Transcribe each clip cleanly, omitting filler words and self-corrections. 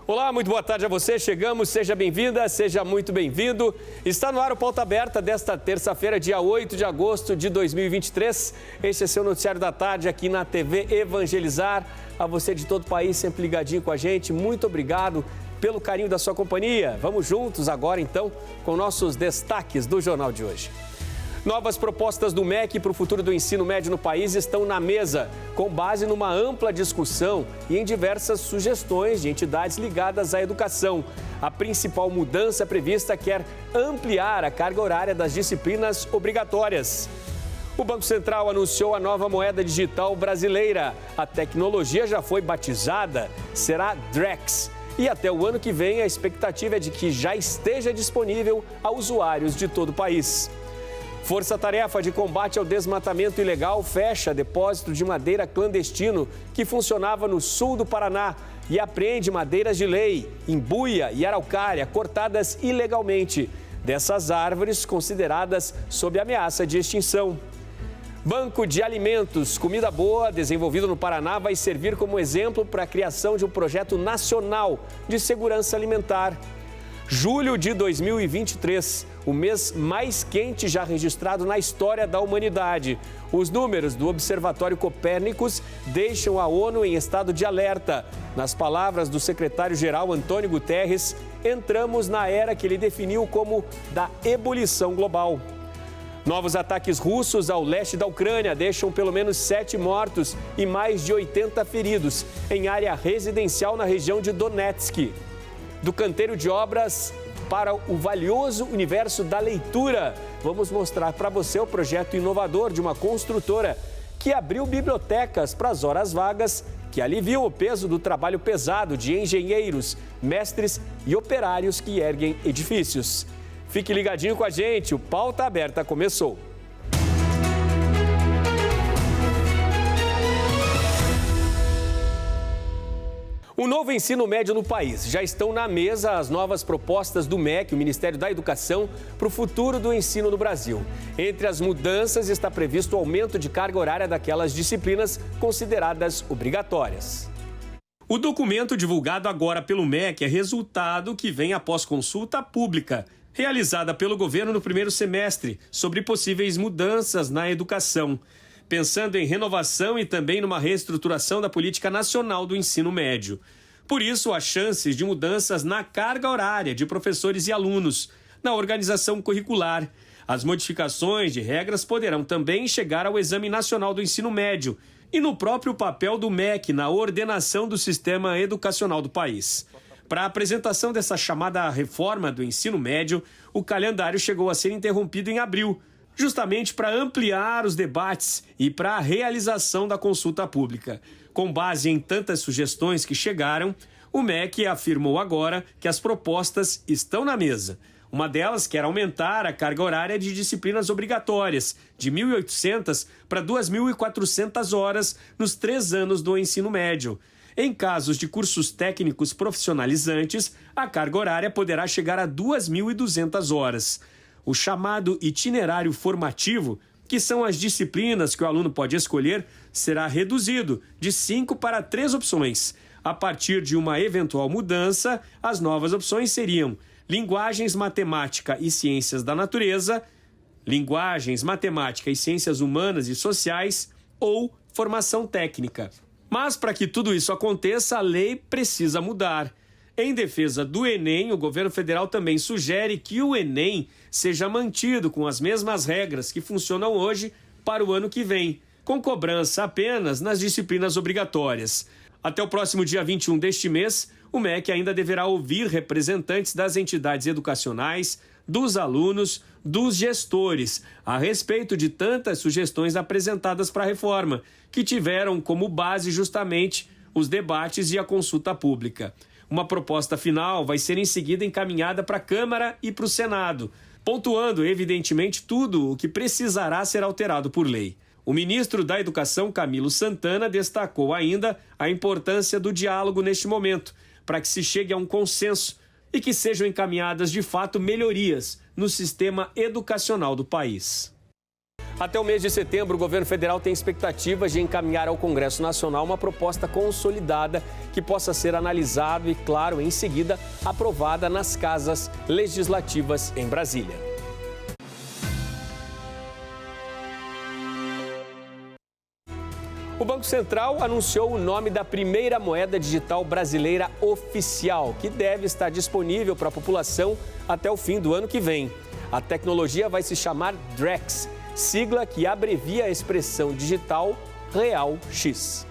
Olá, muito boa tarde a você. Chegamos, seja bem-vinda, seja muito bem-vindo. Está no ar o Pauta Aberta desta terça-feira, dia 8 de agosto de 2023. Este é seu noticiário da tarde aqui na TV Evangelizar. A você de todo o país, sempre ligadinho com a gente, muito obrigado pelo carinho da sua companhia. Vamos juntos agora, então, com nossos destaques do jornal de hoje. Novas propostas do MEC para o futuro do ensino médio no país estão na mesa, com base numa ampla discussão e em diversas sugestões de entidades ligadas à educação. A principal mudança prevista quer ampliar a carga horária das disciplinas obrigatórias. O Banco Central anunciou a nova moeda digital brasileira. A tecnologia já foi batizada, será Drex. E até o ano que vem, a expectativa é de que já esteja disponível a usuários de todo o país. Força-tarefa de combate ao desmatamento ilegal fecha depósito de madeira clandestino que funcionava no sul do Paraná e apreende madeiras de lei, embuia e araucária cortadas ilegalmente, dessas árvores consideradas sob ameaça de extinção. Banco de Alimentos Comida Boa, desenvolvido no Paraná, vai servir como exemplo para a criação de um projeto nacional de segurança alimentar. Julho de 2023, o mês mais quente já registrado na história da humanidade. Os números do Observatório Copérnicos deixam a ONU em estado de alerta. Nas palavras do secretário-geral Antônio Guterres, entramos na era que ele definiu como da ebulição global. Novos ataques russos ao leste da Ucrânia deixam pelo menos 7 mortos e mais de 80 feridos em área residencial na região de Donetsk. Do canteiro de obras para o valioso universo da leitura. Vamos mostrar para você o projeto inovador de uma construtora que abriu bibliotecas para as horas vagas, que aliviam o peso do trabalho pesado de engenheiros, mestres e operários que erguem edifícios. Fique ligadinho com a gente, o Pauta Aberta começou. O novo ensino médio no país. Já estão na mesa as novas propostas do MEC, o Ministério da Educação, para o futuro do ensino no Brasil. Entre as mudanças está previsto o aumento de carga horária daquelas disciplinas consideradas obrigatórias. O documento divulgado agora pelo MEC é resultado que vem após consulta pública, realizada pelo governo no primeiro semestre, sobre possíveis mudanças na educação, pensando em renovação e também numa reestruturação da política nacional do ensino médio. Por isso, há chances de mudanças na carga horária de professores e alunos, na organização curricular. As modificações de regras poderão também chegar ao Exame Nacional do Ensino Médio e no próprio papel do MEC na ordenação do sistema educacional do país. Para a apresentação dessa chamada reforma do ensino médio, o calendário chegou a ser interrompido em abril, justamente para ampliar os debates e para a realização da consulta pública. Com base em tantas sugestões que chegaram, o MEC afirmou agora que as propostas estão na mesa. Uma delas quer aumentar a carga horária de disciplinas obrigatórias, de 1.800 para 2.400 horas nos 3 anos do ensino médio. Em casos de cursos técnicos profissionalizantes, a carga horária poderá chegar a 2.200 horas. O chamado itinerário formativo, que são as disciplinas que o aluno pode escolher, será reduzido de 5 para 3 opções. A partir de uma eventual mudança, as novas opções seriam linguagens, matemática e ciências da natureza, linguagens, matemática e ciências humanas e sociais ou formação técnica. Mas para que tudo isso aconteça, a lei precisa mudar. Em defesa do Enem, o governo federal também sugere que o Enem seja mantido com as mesmas regras que funcionam hoje para o ano que vem, com cobrança apenas nas disciplinas obrigatórias. Até o próximo dia 21 deste mês, o MEC ainda deverá ouvir representantes das entidades educacionais, dos alunos, dos gestores, a respeito de tantas sugestões apresentadas para a reforma, que tiveram como base justamente os debates e a consulta pública. Uma proposta final vai ser em seguida encaminhada para a Câmara e para o Senado, pontuando, evidentemente, tudo o que precisará ser alterado por lei. O ministro da Educação, Camilo Santana, destacou ainda a importância do diálogo neste momento, para que se chegue a um consenso e que sejam encaminhadas, de fato, melhorias no sistema educacional do país. Até o mês de setembro, o governo federal tem expectativas de encaminhar ao Congresso Nacional uma proposta consolidada que possa ser analisada e, claro, em seguida, aprovada nas casas legislativas em Brasília. O Banco Central anunciou o nome da primeira moeda digital brasileira oficial, que deve estar disponível para a população até o fim do ano que vem. A tecnologia vai se chamar Drex, sigla que abrevia a expressão digital Real X.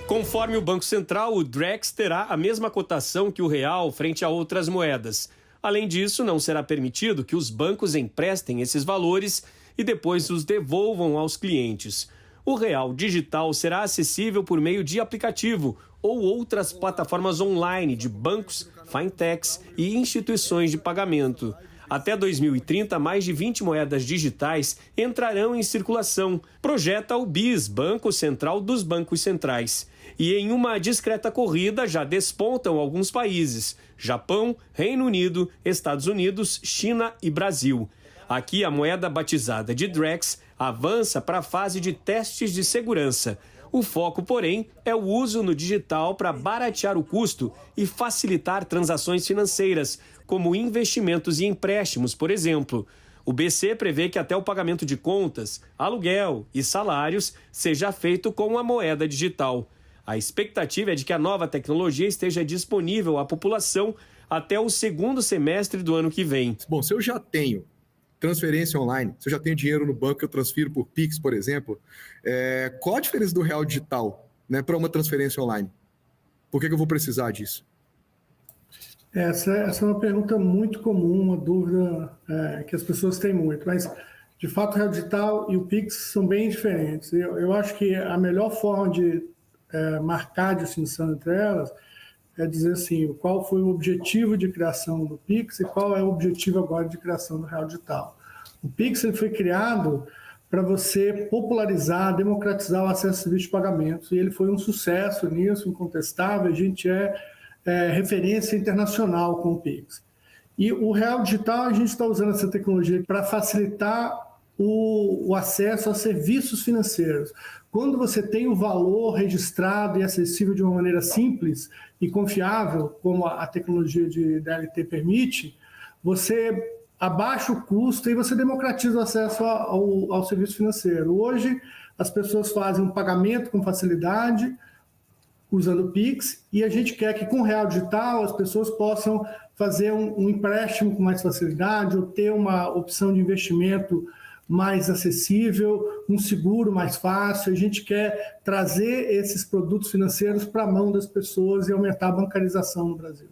Conforme o Banco Central, o Drex terá a mesma cotação que o real frente a outras moedas. Além disso, não será permitido que os bancos emprestem esses valores e depois os devolvam aos clientes. O real digital será acessível por meio de aplicativo ou outras plataformas online de bancos, fintechs e instituições de pagamento. Até 2030, mais de 20 moedas digitais entrarão em circulação, projeta o BIS, Banco Central dos Bancos Centrais. E em uma discreta corrida já despontam alguns países: Japão, Reino Unido, Estados Unidos, China e Brasil. Aqui, a moeda batizada de Drex avança para a fase de testes de segurança. O foco, porém, é o uso no digital para baratear o custo e facilitar transações financeiras, como investimentos e empréstimos, por exemplo. O BC prevê que até o pagamento de contas, aluguel e salários seja feito com a moeda digital. A expectativa é de que a nova tecnologia esteja disponível à população até o segundo semestre do ano que vem. Bom, se eu já tenho transferência online, se eu já tenho dinheiro no banco que eu transfiro por Pix, por exemplo, qual a diferença do real digital, né, para uma transferência online? Por que eu vou precisar disso? Essa é uma pergunta muito comum, uma dúvida que as pessoas têm muito, mas de fato o real digital e o Pix são bem diferentes. Eu acho que a melhor forma de marcar a distinção entre elas é dizer assim, qual foi o objetivo de criação do Pix e qual é o objetivo agora de criação do real digital. O Pix ele foi criado para você popularizar, democratizar o acesso a serviços de pagamentos, e ele foi um sucesso nisso, incontestável. A gente é referência internacional com o Pix. E o real digital, a gente está usando essa tecnologia para facilitar o acesso a serviços financeiros. Quando você tem o valor registrado e acessível de uma maneira simples e confiável, como a tecnologia de DLT permite, você abaixa o custo e você democratiza o acesso ao serviço financeiro. Hoje, as pessoas fazem um pagamento com facilidade, usando o Pix, e a gente quer que com o real digital as pessoas possam fazer um empréstimo com mais facilidade ou ter uma opção de investimento mais acessível, um seguro mais fácil. A gente quer trazer esses produtos financeiros para a mão das pessoas e aumentar a bancarização no Brasil.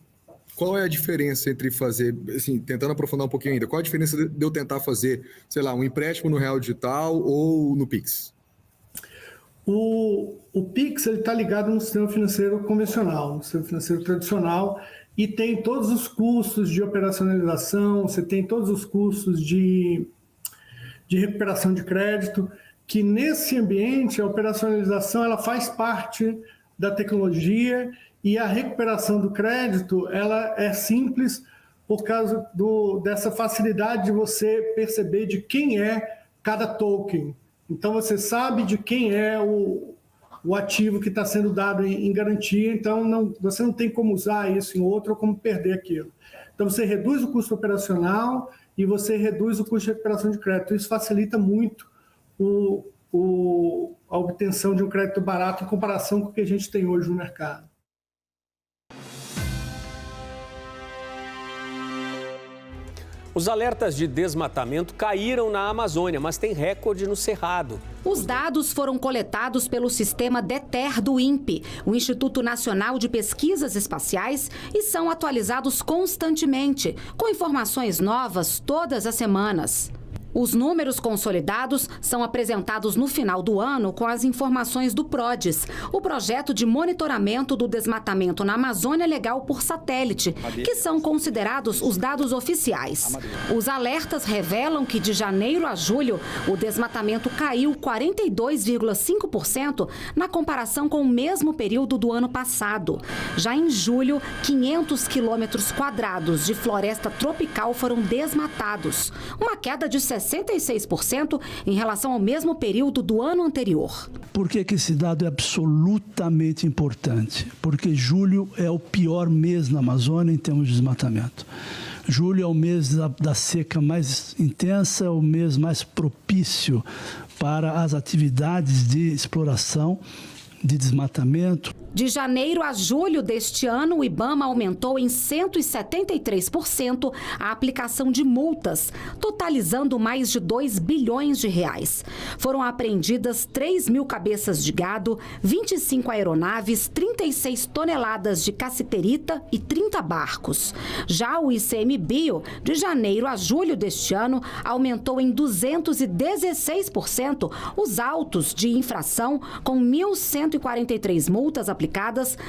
Qual é a diferença entre fazer, assim, tentando aprofundar um pouquinho ainda, qual a diferença de eu tentar fazer, sei lá, um empréstimo no real digital ou no Pix? O Pix está ligado no sistema financeiro convencional, no sistema financeiro tradicional, e tem todos os custos de operacionalização, você tem todos os custos de recuperação de crédito, que nesse ambiente a operacionalização ela faz parte da tecnologia e a recuperação do crédito ela é simples por causa dessa facilidade de você perceber de quem é cada token. Então você sabe de quem é o ativo que está sendo dado em garantia, então você não tem como usar isso em outro ou como perder aquilo. Então você reduz o custo operacional e você reduz o custo de recuperação de crédito. Isso facilita muito a obtenção de um crédito barato em comparação com o que a gente tem hoje no mercado. Os alertas de desmatamento caíram na Amazônia, mas tem recorde no Cerrado. Os dados foram coletados pelo sistema DETER do INPE, o Instituto Nacional de Pesquisas Espaciais, e são atualizados constantemente, com informações novas todas as semanas. Os números consolidados são apresentados no final do ano com as informações do PRODES, o projeto de monitoramento do desmatamento na Amazônia Legal por satélite, que são considerados os dados oficiais. Os alertas revelam que de janeiro a julho, o desmatamento caiu 42,5% na comparação com o mesmo período do ano passado. Já em julho, 500 quilômetros quadrados de floresta tropical foram desmatados, uma queda de 60% 66% em relação ao mesmo período do ano anterior. Por que esse dado é absolutamente importante? Porque julho é o pior mês na Amazônia em termos de desmatamento. Julho é o mês da seca mais intensa, o mês mais propício para as atividades de exploração, de desmatamento. De janeiro a julho deste ano, o IBAMA aumentou em 173% a aplicação de multas, totalizando mais de 2 bilhões de reais. Foram apreendidas 3 mil cabeças de gado, 25 aeronaves, 36 toneladas de cassiterita e 30 barcos. Já o ICMBio, de janeiro a julho deste ano, aumentou em 216% os autos de infração, com 1.143 multas aplicadas,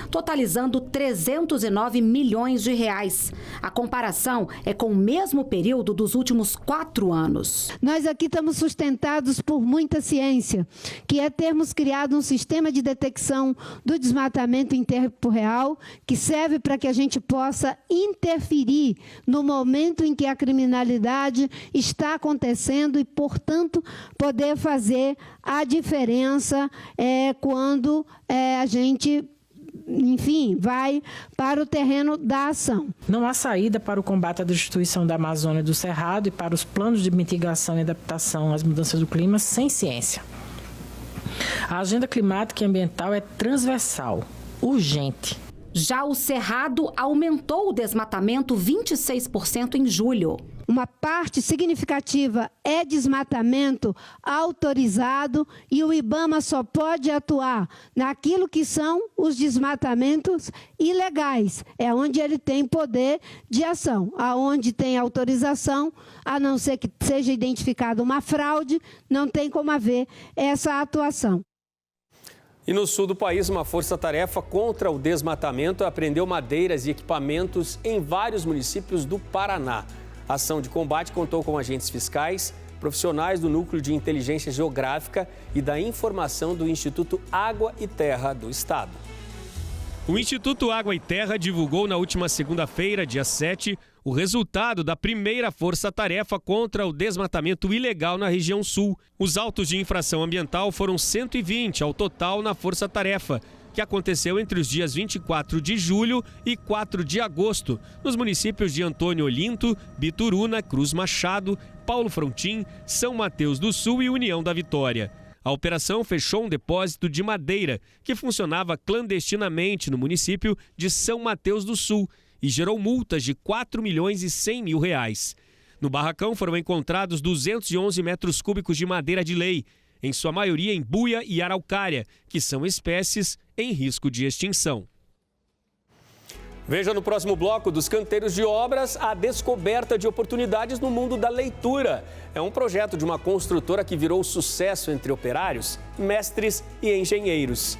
totalizando 309 milhões de reais. A comparação é com o mesmo período dos últimos 4 anos. Nós aqui estamos sustentados por muita ciência, que é termos criado um sistema de detecção do desmatamento em tempo real, que serve para que a gente possa interferir no momento em que a criminalidade está acontecendo e, portanto, poder fazer a diferença quando a gente, enfim, vai para o terreno da ação. Não há saída para o combate à destruição da Amazônia e do Cerrado e para os planos de mitigação e adaptação às mudanças do clima sem ciência. A agenda climática e ambiental é transversal, urgente. Já o Cerrado aumentou o desmatamento 26% em julho. Uma parte significativa é desmatamento autorizado e o IBAMA só pode atuar naquilo que são os desmatamentos ilegais. É onde ele tem poder de ação. Aonde tem autorização, a não ser que seja identificada uma fraude, não tem como haver essa atuação. E no sul do país, uma força-tarefa contra o desmatamento apreendeu madeiras e equipamentos em vários municípios do Paraná. A ação de combate contou com agentes fiscais, profissionais do Núcleo de Inteligência Geográfica e da Informação do Instituto Água e Terra do Estado. O Instituto Água e Terra divulgou na última segunda-feira, dia 7, o resultado da primeira força-tarefa contra o desmatamento ilegal na região sul. Os autos de infração ambiental foram 120 ao total na força-tarefa, que aconteceu entre os dias 24 de julho e 4 de agosto, nos municípios de Antônio Olinto, Bituruna, Cruz Machado, Paulo Frontin, São Mateus do Sul e União da Vitória. A operação fechou um depósito de madeira que funcionava clandestinamente no município de São Mateus do Sul e gerou multas de R$ 4.100.000. No barracão foram encontrados 211 metros cúbicos de madeira de lei, em sua maioria em buia e araucária, que são espécies em risco de extinção. Veja no próximo bloco dos Canteiros de Obras a descoberta de oportunidades no mundo da leitura. É um projeto de uma construtora que virou sucesso entre operários, mestres e engenheiros.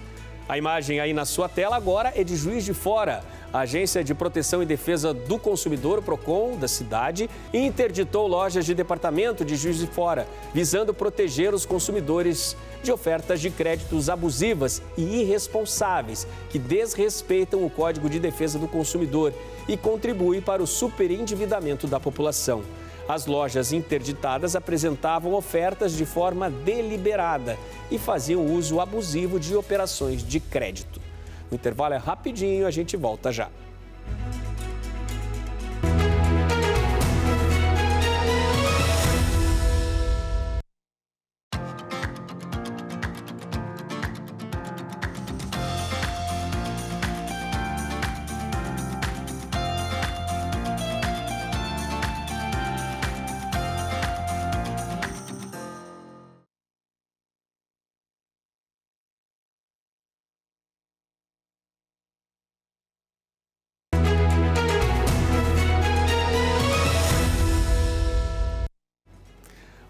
A imagem aí na sua tela agora é de Juiz de Fora. A Agência de Proteção e Defesa do Consumidor, PROCON, da cidade, interditou lojas de departamento de Juiz de Fora, visando proteger os consumidores de ofertas de créditos abusivas e irresponsáveis, que desrespeitam o Código de Defesa do Consumidor e contribuem para o superendividamento da população. As lojas interditadas apresentavam ofertas de forma deliberada e faziam uso abusivo de operações de crédito. O intervalo é rapidinho, a gente volta já.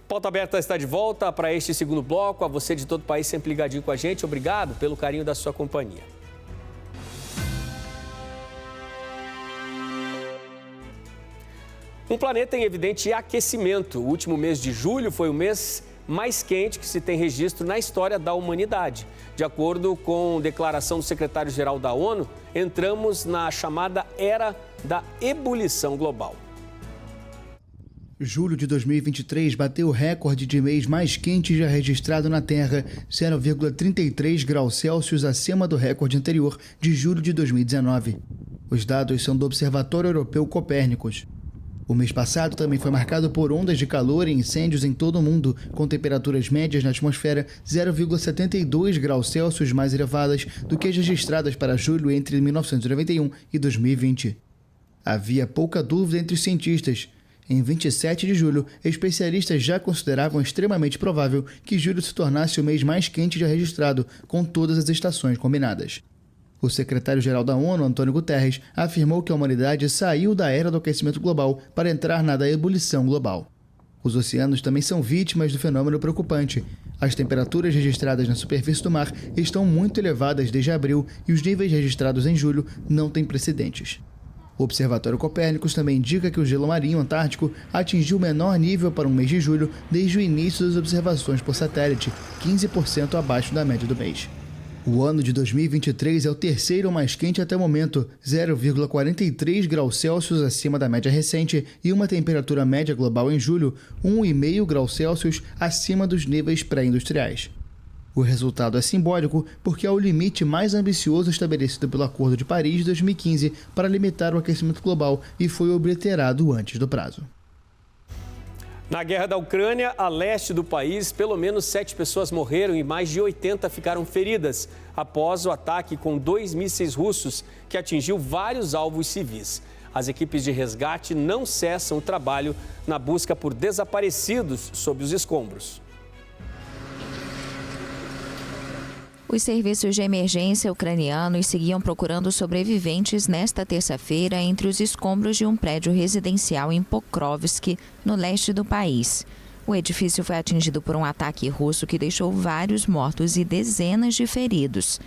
Pauta Aberta está de volta para este segundo bloco. A você de todo o país sempre ligadinho com a gente. Obrigado pelo carinho da sua companhia. Um planeta em evidente aquecimento. O último mês de julho foi o mês mais quente que se tem registro na história da humanidade. De acordo com a declaração do secretário-geral da ONU, entramos na chamada era da ebulição global. Julho de 2023 bateu o recorde de mês mais quente já registrado na Terra, 0,33 graus Celsius acima do recorde anterior de julho de 2019. Os dados são do Observatório Europeu Copérnicos. O mês passado também foi marcado por ondas de calor e incêndios em todo o mundo, com temperaturas médias na atmosfera 0,72 graus Celsius mais elevadas do que as registradas para julho entre 1991 e 2020. Havia pouca dúvida entre os cientistas. Em 27 de julho, especialistas já consideravam extremamente provável que julho se tornasse o mês mais quente já registrado, com todas as estações combinadas. O secretário-geral da ONU, Antônio Guterres, afirmou que a humanidade saiu da era do aquecimento global para entrar na da ebulição global. Os oceanos também são vítimas do fenômeno preocupante. As temperaturas registradas na superfície do mar estão muito elevadas desde abril e os níveis registrados em julho não têm precedentes. O Observatório Copérnicos também indica que o gelo marinho antártico atingiu o menor nível para um mês de julho desde o início das observações por satélite, 15% abaixo da média do mês. O ano de 2023 é o terceiro mais quente até o momento, 0,43 graus Celsius acima da média recente e uma temperatura média global em julho, 1,5 graus Celsius acima dos níveis pré-industriais. O resultado é simbólico porque é o limite mais ambicioso estabelecido pelo Acordo de Paris de 2015 para limitar o aquecimento global e foi obliterado antes do prazo. Na guerra da Ucrânia, a leste do país, pelo menos 7 pessoas morreram e mais de 80 ficaram feridas após o ataque com 2 mísseis russos que atingiu vários alvos civis. As equipes de resgate não cessam o trabalho na busca por desaparecidos sob os escombros. Os serviços de emergência ucranianos seguiam procurando sobreviventes nesta terça-feira entre os escombros de um prédio residencial em Pokrovsk, no leste do país. O edifício foi atingido por um ataque russo que deixou vários mortos e dezenas de feridos.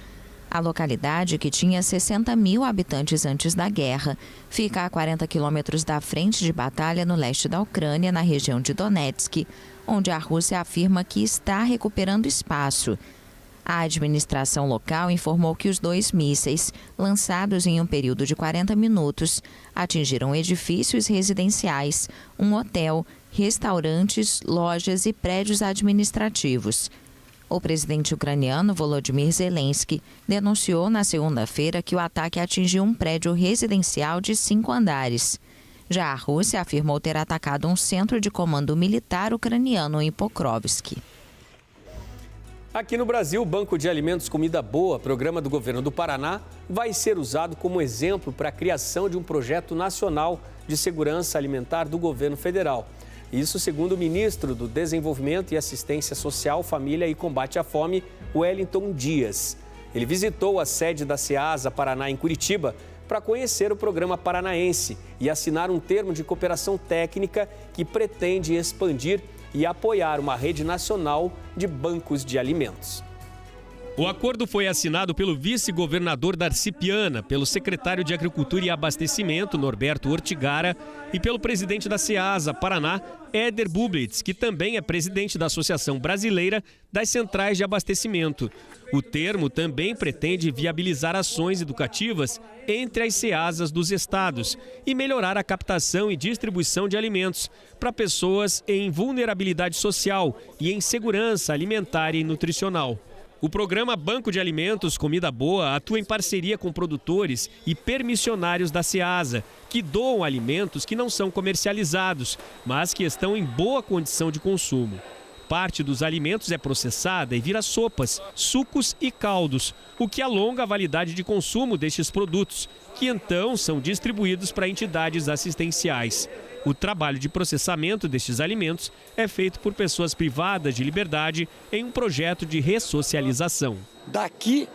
A localidade, que tinha 60 mil habitantes antes da guerra, fica a 40 quilômetros da frente de batalha no leste da Ucrânia, na região de Donetsk, onde a Rússia afirma que está recuperando espaço. A administração local informou que os 2 mísseis, lançados em um período de 40 minutos, atingiram edifícios residenciais, um hotel, restaurantes, lojas e prédios administrativos. O presidente ucraniano Volodymyr Zelensky denunciou na segunda-feira que o ataque atingiu um prédio residencial de 5 andares. Já a Rússia afirmou ter atacado um centro de comando militar ucraniano em Pokrovsk. Aqui no Brasil, o Banco de Alimentos Comida Boa, programa do governo do Paraná, vai ser usado como exemplo para a criação de um projeto nacional de segurança alimentar do governo federal. Isso segundo o ministro do Desenvolvimento e Assistência Social, Família e Combate à Fome, Wellington Dias. Ele visitou a sede da Ceasa Paraná em Curitiba para conhecer o programa paranaense e assinar um termo de cooperação técnica que pretende expandir e apoiar uma rede nacional de bancos de alimentos. O acordo foi assinado pelo vice-governador Darcy Piana, pelo secretário de Agricultura e Abastecimento, Norberto Ortigara, e pelo presidente da Ceasa Paraná, Éder Bublitz, que também é presidente da Associação Brasileira das Centrais de Abastecimento. O termo também pretende viabilizar ações educativas entre as Ceasas dos estados e melhorar a captação e distribuição de alimentos para pessoas em vulnerabilidade social e em segurança alimentar e nutricional. O programa Banco de Alimentos Comida Boa atua em parceria com produtores e permissionários da Ceasa, que doam alimentos que não são comercializados, mas que estão em boa condição de consumo. Parte dos alimentos é processada e vira sopas, sucos e caldos, o que alonga a validade de consumo destes produtos, que então são distribuídos para entidades assistenciais. O trabalho de processamento destes alimentos é feito por pessoas privadas de liberdade em um projeto de ressocialização. Daqui,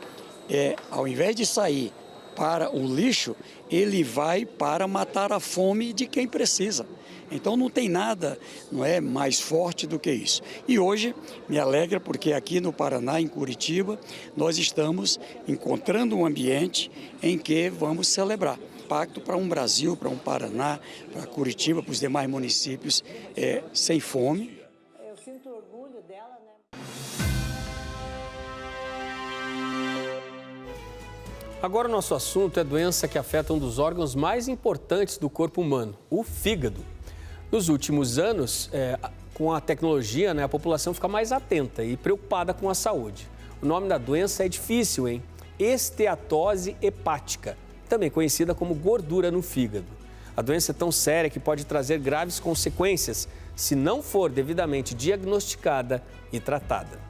ao invés de sair para o lixo, ele vai para matar a fome de quem precisa. Então não tem nada, mais forte do que isso. E hoje me alegra porque aqui no Paraná, em Curitiba, nós estamos encontrando um ambiente em que vamos celebrar. Pacto para um Brasil, para um Paraná, para Curitiba, para os demais municípios sem fome. Eu sinto orgulho dela, né? Agora o nosso assunto é doença que afeta um dos órgãos mais importantes do corpo humano, o fígado. Nos últimos anos, com a tecnologia, a população fica mais atenta e preocupada com a saúde. O nome da doença é difícil, hein? Esteatose hepática, também conhecida como gordura no fígado. A doença é tão séria que pode trazer graves consequências se não for devidamente diagnosticada e tratada.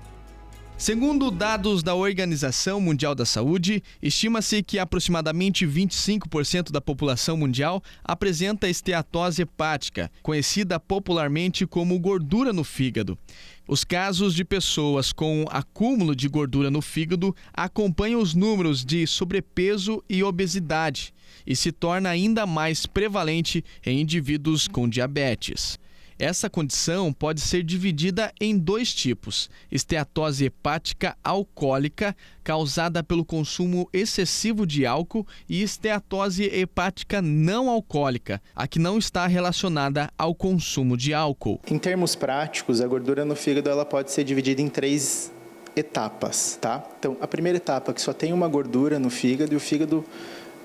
Segundo dados da Organização Mundial da Saúde, estima-se que aproximadamente 25% da população mundial apresenta esteatose hepática, conhecida popularmente como gordura no fígado. Os casos de pessoas com acúmulo de gordura no fígado acompanham os números de sobrepeso e obesidade e se torna ainda mais prevalente em indivíduos com diabetes. Essa condição pode ser dividida em dois tipos: esteatose hepática alcoólica, causada pelo consumo excessivo de álcool, e esteatose hepática não alcoólica, a que não está relacionada ao consumo de álcool. Em termos práticos, a gordura no fígado ela pode ser dividida em 3 etapas, tá? Então, a primeira etapa é que só tem uma gordura no fígado e o fígado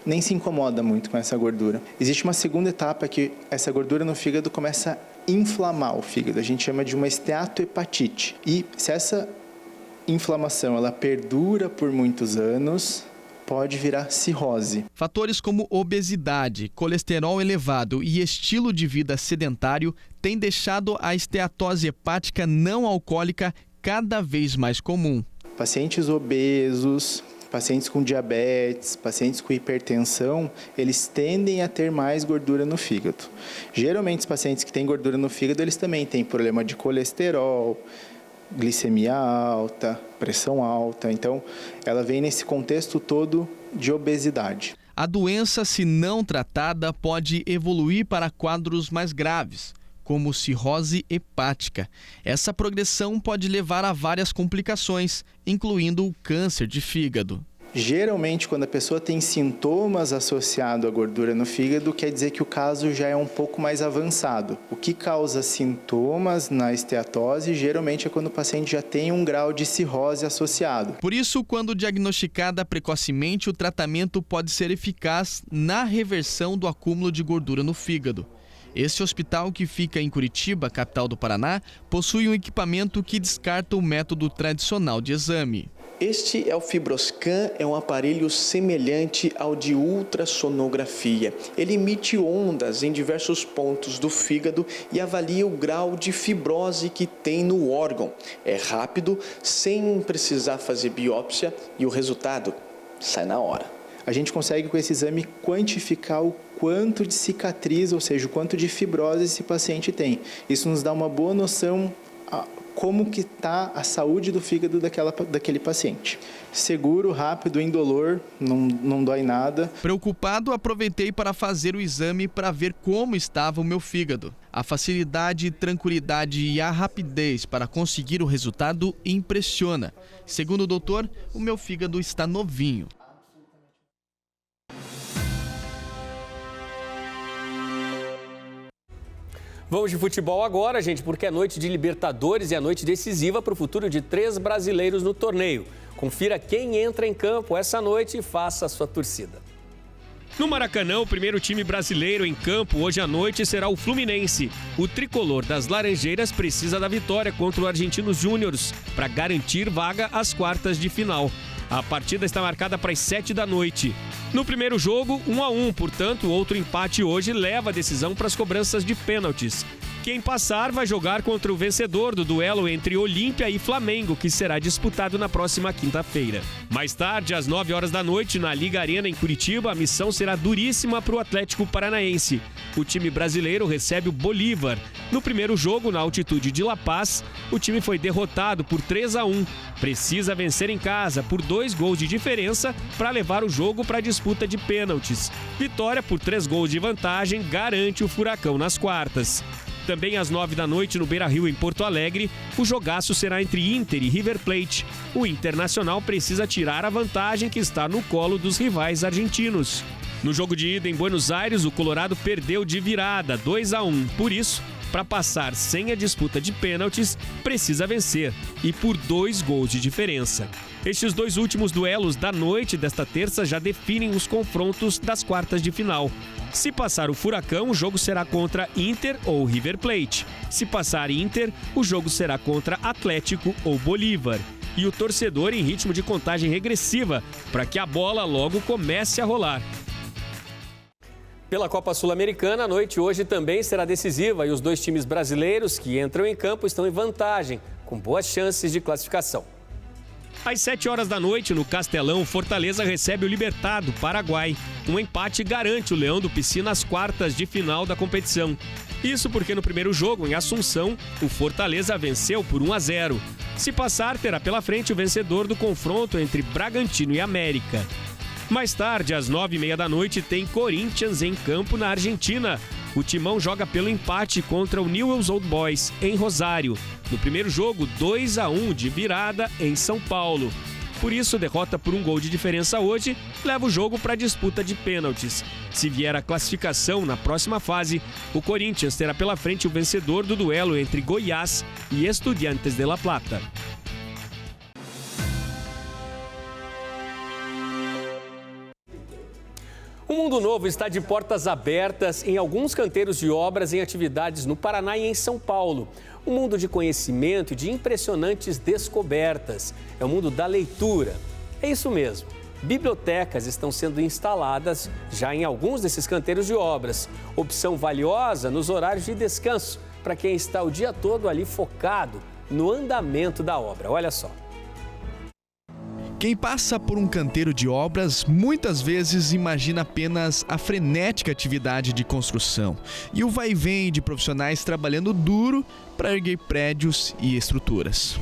nem se incomoda muito com essa gordura. Existe uma segunda etapa que essa gordura no fígado começa a inflamar o fígado. A gente chama de uma esteatohepatite. E se essa inflamação ela perdura por muitos anos, pode virar cirrose. Fatores como obesidade, colesterol elevado e estilo de vida sedentário têm deixado a esteatose hepática não alcoólica cada vez mais comum. Pacientes obesos, pacientes com diabetes, pacientes com hipertensão, eles tendem a ter mais gordura no fígado. Geralmente, os pacientes que têm gordura no fígado, eles também têm problema de colesterol, glicemia alta, pressão alta. Então, ela vem nesse contexto todo de obesidade. A doença, se não tratada, pode evoluir para quadros mais graves, como cirrose hepática. Essa progressão pode levar a várias complicações, incluindo o câncer de fígado. Geralmente, quando a pessoa tem sintomas associados à gordura no fígado, quer dizer que o caso já é um pouco mais avançado. O que causa sintomas na esteatose, geralmente é quando o paciente já tem um grau de cirrose associado. Por isso, quando diagnosticada precocemente, o tratamento pode ser eficaz na reversão do acúmulo de gordura no fígado. Esse hospital, que fica em Curitiba, capital do Paraná, possui um equipamento que descarta o método tradicional de exame. Este é o FibroScan, é um aparelho semelhante ao de ultrassonografia. Ele emite ondas em diversos pontos do fígado e avalia o grau de fibrose que tem no órgão. É rápido, sem precisar fazer biópsia, e o resultado sai na hora. A gente consegue com esse exame quantificar o quanto de cicatriz, ou seja, o quanto de fibrose esse paciente tem. Isso nos dá uma boa noção como que está a saúde do fígado daquele paciente. Seguro, rápido, indolor, não dói nada. Preocupado, aproveitei para fazer o exame para ver como estava o meu fígado. A facilidade, tranquilidade e a rapidez para conseguir o resultado impressiona. Segundo o doutor, o meu fígado está novinho. Vamos de futebol agora, gente, porque é noite de Libertadores e é noite decisiva para o futuro de 3 brasileiros no torneio. Confira quem entra em campo essa noite e faça a sua torcida. No Maracanã, o primeiro time brasileiro em campo hoje à noite será o Fluminense. O tricolor das Laranjeiras precisa da vitória contra o Argentinos Júniors para garantir vaga às quartas de final. A partida está marcada para as 7 da noite. No primeiro jogo, 1-1, portanto, outro empate hoje leva a decisão para as cobranças de pênaltis. Quem passar vai jogar contra o vencedor do duelo entre Olímpia e Flamengo, que será disputado na próxima quinta-feira. Mais tarde, às 9 horas da noite, na Liga Arena, em Curitiba, a missão será duríssima para o Atlético Paranaense. O time brasileiro recebe o Bolívar. No primeiro jogo, na altitude de La Paz, o time foi derrotado por 3-1. Precisa vencer em casa por 2 gols de diferença para levar o jogo para a disputa de pênaltis. Vitória por 3 gols de vantagem garante o Furacão nas quartas. Também às 9 da noite no Beira-Rio, em Porto Alegre, o jogaço será entre Inter e River Plate. O Internacional precisa tirar a vantagem que está no colo dos rivais argentinos. No jogo de ida em Buenos Aires, o Colorado perdeu de virada, 2-1. Por isso, Para passar sem a disputa de pênaltis, precisa vencer, e por 2 gols de diferença. Estes 2 últimos duelos da noite desta terça já definem os confrontos das quartas de final. Se passar o Furacão, o jogo será contra Inter ou River Plate. Se passar Inter, o jogo será contra Atlético ou Bolívar. E o torcedor em ritmo de contagem regressiva, para que a bola logo comece a rolar. Pela Copa Sul-Americana, a noite hoje também será decisiva e os 2 times brasileiros que entram em campo estão em vantagem, com boas chances de classificação. Às 7 horas da noite, no Castelão, Fortaleza recebe o Libertad do Paraguai. Um empate garante o Leão do Pici nas quartas de final da competição. Isso porque no primeiro jogo, em Assunção, o Fortaleza venceu por 1-0. Se passar, terá pela frente o vencedor do confronto entre Bragantino e América. Mais tarde, às 9h30 da noite, tem Corinthians em campo na Argentina. O Timão joga pelo empate contra o Newell's Old Boys, em Rosário. No primeiro jogo, 2-1 de virada em São Paulo. Por isso, derrota por 1 gol de diferença hoje leva o jogo para a disputa de pênaltis. Se vier a classificação na próxima fase, o Corinthians terá pela frente o vencedor do duelo entre Goiás e Estudiantes de La Plata. O Mundo Novo está de portas abertas em alguns canteiros de obras em atividades no Paraná e em São Paulo. Um mundo de conhecimento e de impressionantes descobertas. É o mundo da leitura. É isso mesmo. Bibliotecas estão sendo instaladas já em alguns desses canteiros de obras. Opção valiosa nos horários de descanso, para quem está o dia todo ali focado no andamento da obra. Olha só. Quem passa por um canteiro de obras muitas vezes imagina apenas a frenética atividade de construção e o vai e vem de profissionais trabalhando duro para erguer prédios e estruturas.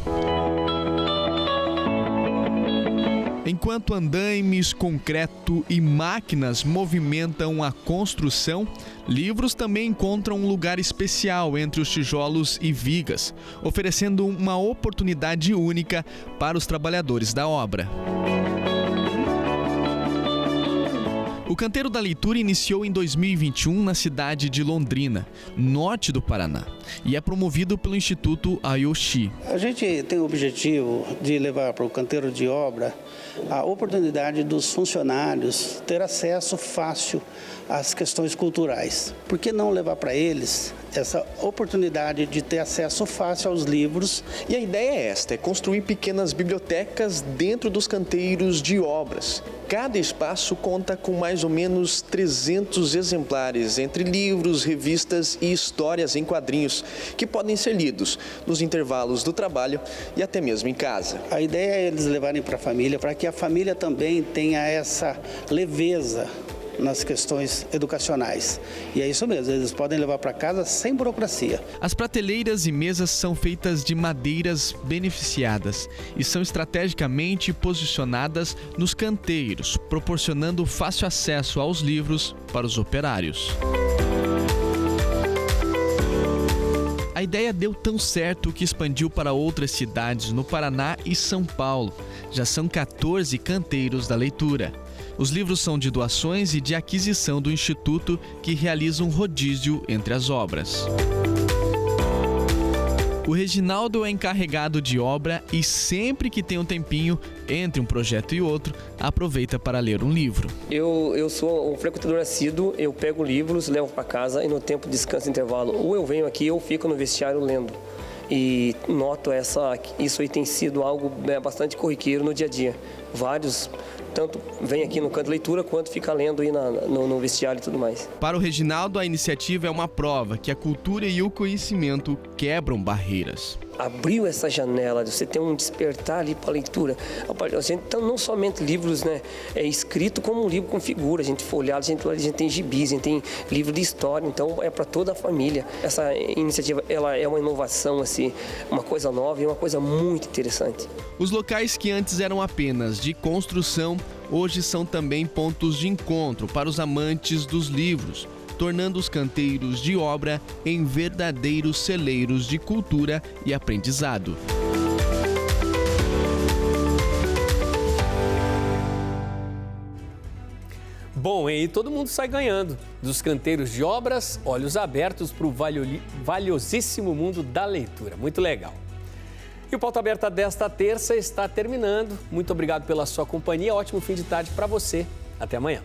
Enquanto andaimes, concreto e máquinas movimentam a construção, livros também encontram um lugar especial entre os tijolos e vigas, oferecendo uma oportunidade única para os trabalhadores da obra. O Canteiro da Leitura iniciou em 2021 na cidade de Londrina, norte do Paraná, e é promovido pelo Instituto Ayoshi. A gente tem o objetivo de levar para o canteiro de obra a oportunidade dos funcionários ter acesso fácil às questões culturais. Por que não levar para eles essa oportunidade de ter acesso fácil aos livros? E a ideia é esta, é construir pequenas bibliotecas dentro dos canteiros de obras. Cada espaço conta com mais ou menos 300 exemplares, entre livros, revistas e histórias em quadrinhos, que podem ser lidos nos intervalos do trabalho e até mesmo em casa. A ideia é eles levarem para a família, para que a família também tenha essa leveza nas questões educacionais. E é isso mesmo, eles podem levar para casa sem burocracia. As prateleiras e mesas são feitas de madeiras beneficiadas e são estrategicamente posicionadas nos canteiros, proporcionando fácil acesso aos livros para os operários. A ideia deu tão certo que expandiu para outras cidades no Paraná e São Paulo. Já são 14 canteiros da leitura. Os livros são de doações e de aquisição do Instituto, que realiza um rodízio entre as obras. O Reginaldo é encarregado de obra e sempre que tem um tempinho entre um projeto e outro, aproveita para ler um livro. Eu sou um frequentador assíduo, eu pego livros, levo para casa e no tempo de descanso e intervalo, ou eu venho aqui ou fico no vestiário lendo. E noto isso aí tem sido algo bastante corriqueiro no dia a dia. Vários, tanto vem aqui no canto de leitura, quanto fica lendo aí no vestiário e tudo mais. Para o Reginaldo, a iniciativa é uma prova que a cultura e o conhecimento quebram barreiras. Abriu essa janela de você ter um despertar ali para a leitura. Então, não somente livros, né, escrito, como um livro com figura. A gente folhado, a gente tem gibis, a gente tem livro de história. Então, é para toda a família. Essa iniciativa, ela é uma inovação, assim, uma coisa nova e uma coisa muito interessante. Os locais que antes eram apenas de construção, hoje são também pontos de encontro para os amantes dos livros, tornando os canteiros de obra em verdadeiros celeiros de cultura e aprendizado. Bom, e todo mundo sai ganhando. Dos canteiros de obras, olhos abertos para o valiosíssimo mundo da leitura. Muito legal. E o Pauta Aberta desta terça está terminando. Muito obrigado pela sua companhia. Ótimo fim de tarde para você. Até amanhã.